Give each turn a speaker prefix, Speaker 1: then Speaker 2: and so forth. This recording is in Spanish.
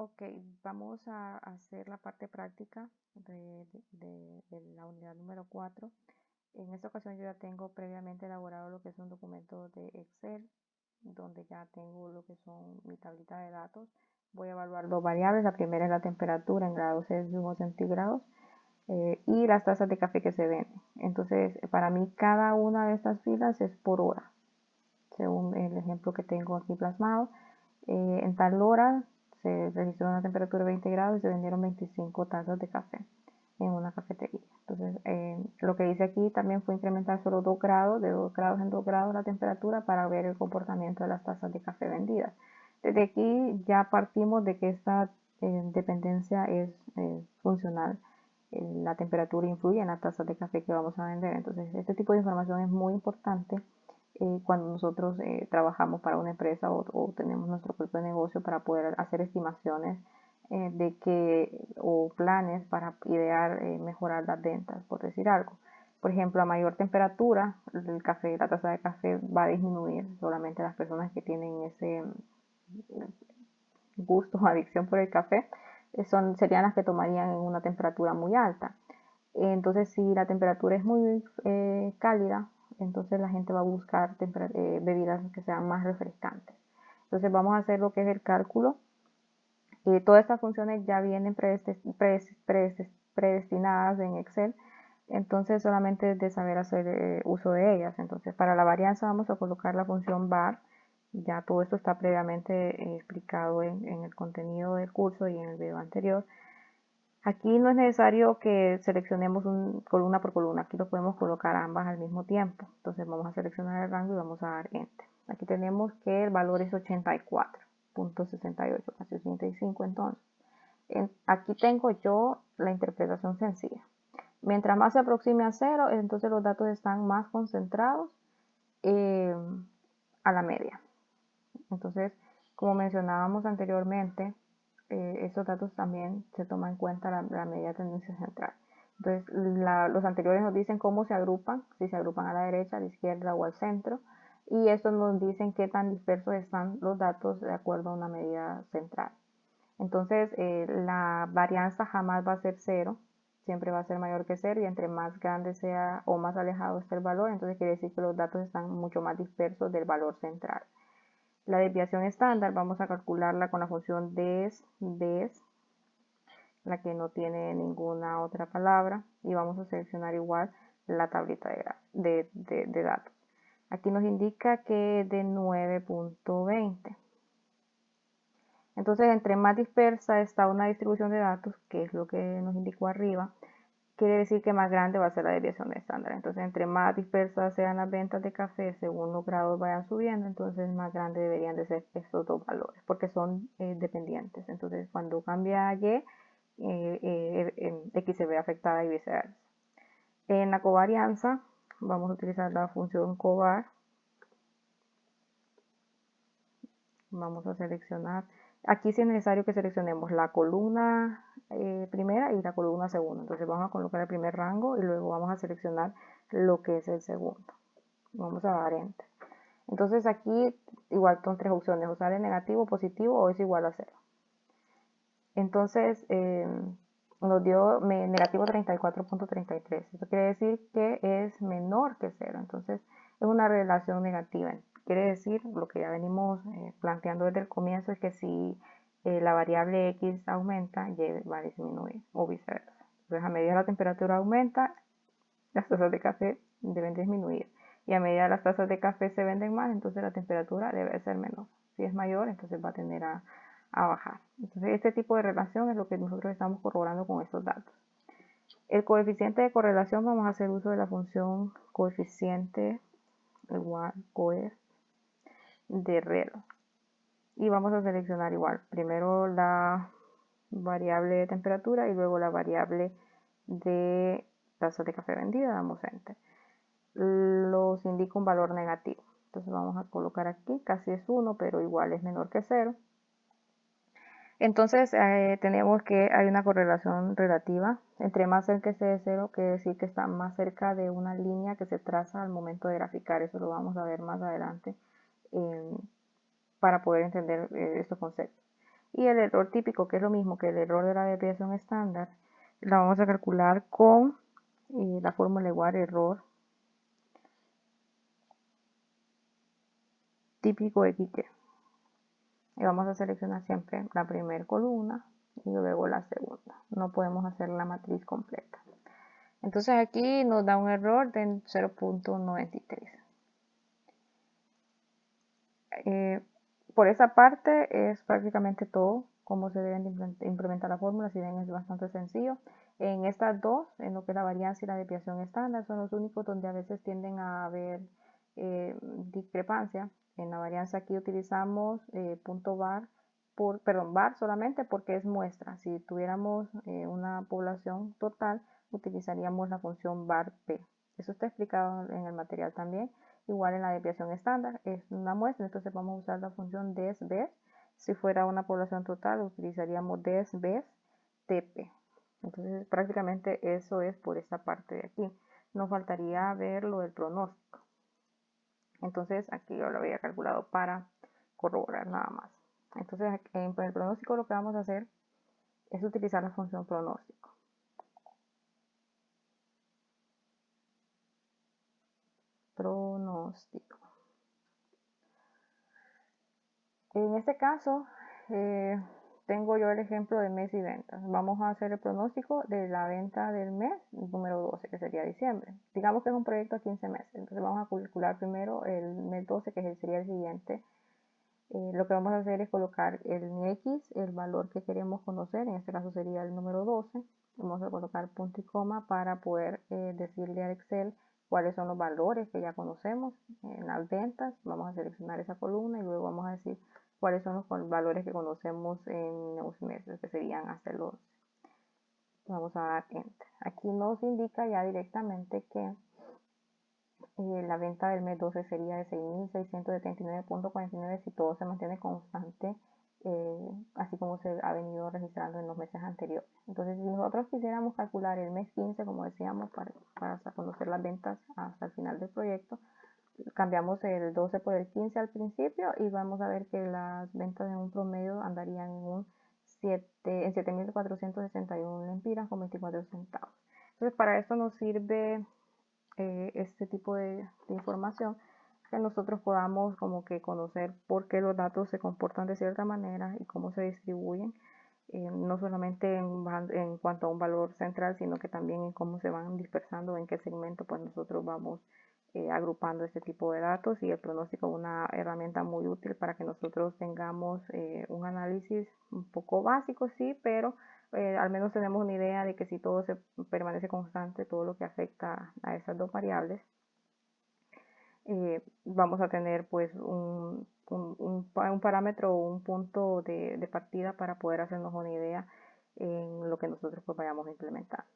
Speaker 1: Ok, vamos a hacer la parte práctica de la unidad número 4. En esta ocasión yo ya tengo previamente elaborado lo que es un documento de Excel, donde ya tengo lo que son mi tablita de datos. Voy a evaluar dos variables. La primera es la temperatura en grados Celsius o centígrados y las tazas de café que se venden. Entonces, para mí cada una de estas filas es por hora, según el ejemplo que tengo aquí plasmado. En tal hora se registró una temperatura de 20 grados y se vendieron 25 tazas de café en una cafetería. Entonces, lo que hice aquí también fue incrementar solo 2 grados, de 2 grados en 2 grados la temperatura para ver el comportamiento de las tazas de café vendidas. Desde aquí ya partimos de que esta dependencia es funcional. La temperatura influye en las tazas de café que vamos a vender. Entonces, este tipo de información es muy importante cuando nosotros trabajamos para una empresa o tenemos nuestro propio negocio para poder hacer estimaciones de que o planes para idear mejorar las ventas, por decir algo. Por ejemplo, a mayor temperatura, el café, la taza de café va a disminuir. Solamente las personas que tienen ese gusto o adicción por el café serían las que tomarían en una temperatura muy alta. Entonces, si la temperatura es muy cálida, entonces la gente va a buscar bebidas que sean más refrescantes. Entonces, vamos a hacer lo que es el cálculo. Todas estas funciones ya vienen predestinadas en Excel. Entonces, solamente es de saber hacer uso de ellas. Entonces, para la varianza vamos a colocar la función var. Ya todo esto está previamente explicado en el contenido del curso y en el video anterior. Aquí no es necesario que seleccionemos columna por columna, aquí lo podemos colocar ambas al mismo tiempo. Entonces vamos a seleccionar el rango y vamos a dar Enter. Aquí tenemos que el valor es 84.68, casi 85 entonces. Aquí tengo yo la interpretación sencilla. Mientras más se aproxime a 0, entonces los datos están más concentrados a la media. Entonces, como mencionábamos anteriormente, estos datos también se toma en cuenta la media tendencia central. Entonces, los anteriores nos dicen cómo se agrupan, si se agrupan a la derecha, a la izquierda o al centro, y estos nos dicen qué tan dispersos están los datos de acuerdo a una medida central. Entonces, la varianza jamás va a ser 0, siempre va a ser mayor que 0, y entre más grande sea o más alejado esté el valor, entonces quiere decir que los datos están mucho más dispersos del valor central. La desviación estándar vamos a calcularla con la función des, la que no tiene ninguna otra palabra, y vamos a seleccionar igual la tablita de datos. Aquí nos indica que es de 9.20. Entonces, entre más dispersa está una distribución de datos, que es lo que nos indicó arriba, quiere decir que más grande va a ser la desviación estándar. Entonces, entre más dispersas sean las ventas de café según los grados vayan subiendo, entonces más grande deberían de ser estos dos valores, porque son dependientes. Entonces, cuando cambia Y, X se ve afectada y viceversa. En la covarianza, vamos a utilizar la función covar. Vamos a seleccionar. Aquí sí es necesario que seleccionemos la columna primera y la columna segunda. Entonces vamos a colocar el primer rango y luego vamos a seleccionar lo que es el segundo. Vamos a dar Enter. Entonces aquí igual son tres opciones, usar el negativo, positivo o es igual a 0. Entonces nos dio negativo 34.33. Esto quiere decir que es menor que 0. Entonces es una relación negativa. Quiere decir, lo que ya venimos planteando desde el comienzo, es que si la variable X aumenta, Y va a disminuir o viceversa. Entonces a medida que la temperatura aumenta, las tazas de café deben disminuir. Y a medida que las tazas de café se venden más, entonces la temperatura debe ser menor. Si es mayor, entonces va a tender a bajar. Entonces este tipo de relación es lo que nosotros estamos corroborando con estos datos. El coeficiente de correlación, vamos a hacer uso de la función coeficiente igual coef de Relo. Y vamos a seleccionar igual, primero la variable de temperatura y luego la variable de taza de café vendida, damos Enter. Los indica un valor negativo. Entonces vamos a colocar aquí, casi es 1, pero igual es menor que 0. Entonces tenemos que hay una correlación relativa. Entre más cerca esté de 0, quiere decir que está más cerca de una línea que se traza al momento de graficar. Eso lo vamos a ver más adelante para poder entender estos conceptos. Y el error típico, que es lo mismo que el error de la desviación estándar, la vamos a calcular con la fórmula igual error típico XY. Y vamos a seleccionar siempre la primera columna y luego la segunda. No podemos hacer la matriz completa. Entonces aquí nos da un error de 0.93. Por esa parte es prácticamente todo cómo se deben de implementar la fórmula. Si ven, es bastante sencillo. En estas dos, en lo que es la varianza y la desviación estándar, son los únicos donde a veces tienden a haber discrepancia. En la varianza aquí utilizamos punto bar, bar solamente porque es muestra. Si tuviéramos una población total, utilizaríamos la función bar p. Eso está explicado en el material también. Igual en la desviación estándar es una muestra, entonces vamos a usar la función desves. Si fuera una población total, utilizaríamos desves tp. Entonces prácticamente eso es por esta parte de aquí. Nos faltaría ver lo del pronóstico. Entonces aquí yo lo había calculado para corroborar nada más. Entonces en el pronóstico lo que vamos a hacer es utilizar la función pronóstico. Pronóstico. En este caso, tengo yo el ejemplo de mes y ventas. Vamos a hacer el pronóstico de la venta del mes número 12, que sería diciembre. Digamos que es un proyecto a 15 meses. Entonces vamos a calcular primero el mes 12, que sería el siguiente. Lo que vamos a hacer es colocar el X, el valor que queremos conocer. En este caso sería el número 12. Vamos a colocar punto y coma para poder decirle al Excel cuáles son los valores que ya conocemos en las ventas. Vamos a seleccionar esa columna y luego vamos a decir cuáles son los valores que conocemos en los meses, que serían hasta el 11. Vamos a dar Enter. Aquí nos indica ya directamente que la venta del mes 12 sería de 6.679.49 si todo se mantiene constante, así como se ha venido registrando en los meses anteriores. Entonces, si nosotros quisiéramos calcular el mes 15, como decíamos, para conocer las ventas hasta el final del proyecto, cambiamos el 12 por el 15 al principio y vamos a ver que las ventas en un promedio andarían en 7.461 lempiras con 24 centavos. Entonces, para esto nos sirve este tipo de información, que nosotros podamos como que conocer por qué los datos se comportan de cierta manera y cómo se distribuyen, no solamente en cuanto a un valor central, sino que también en cómo se van dispersando, en qué segmento pues nosotros vamos agrupando este tipo de datos. Y el pronóstico es una herramienta muy útil para que nosotros tengamos un análisis un poco básico, sí, pero al menos tenemos una idea de que si todo se permanece constante, todo lo que afecta a esas dos variables, vamos a tener pues un parámetro o un punto de partida para poder hacernos una idea en lo que nosotros pues vayamos implementando.